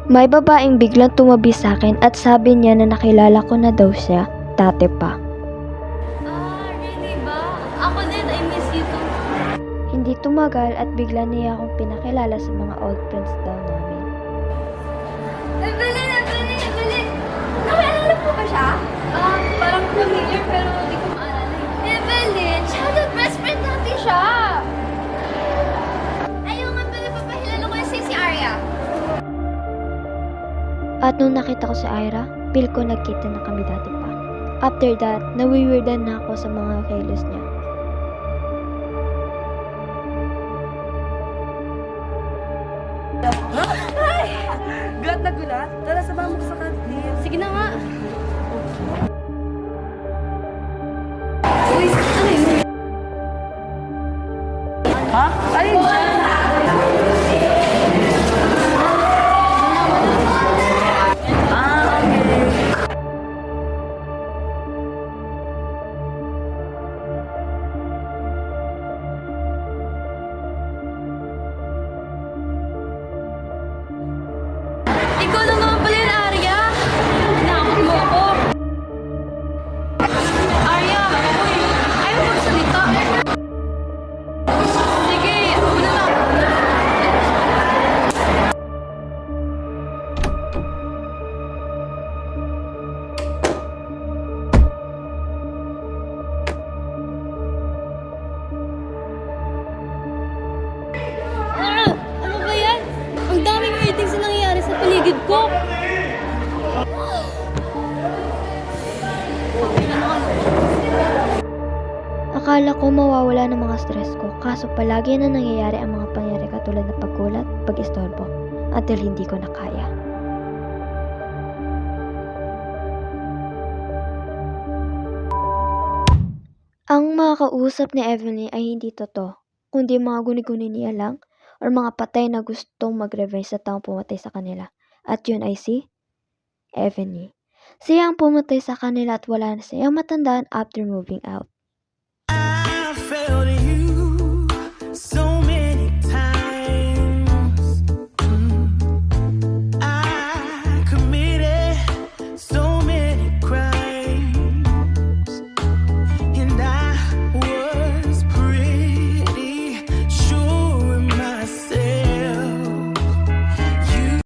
May babaeng biglang tumabi sa akin at sabi niya na nakilala ko na daw siya, dati pa. Really ba? Ako din, I miss you too. Hindi tumagal at bigla niya akong pinakilala sa mga old friends daw namin. Evelyn! Nakilala po ba siya? Parang familiar pero hindi ko maalala. Evelyn! Childhood best friend natin siya! Ayaw nga pala papahilala ko yung si Arya. At nung nakita ko si Ira, feel ko nagkita na kami dati pa. After that, nawiwirdan na ako sa mga kilos niya. Gulat na gulat? Tara, samahan mo ko sa kantin. Sige na nga. Uy, ano yun? Ha? Alin siya? Okay. Ikaw na naman pala yun, Arya. Hinakot mo ako. Arya, uy, ayaw magsalita. Sige, una na. Ano ba yan? Ang daming meetings na nangyayari sa paligid ko. Akala ko mawawala ng mga stress ko, kaso palagi na nangyayari ang mga pangyayari katulad ng pagkulat, pag-istorbo, until hindi ko na kaya. Ang mga kausap ni Evelyn ay hindi totoo, kundi mga guni-guni niya lang or mga patay na gustong mag-revenge sa taong pumatay sa kanila. At yun ay si Evelyn. Siya ang pumatay sa kanila at wala na siyang matandaan after moving out. I felt it.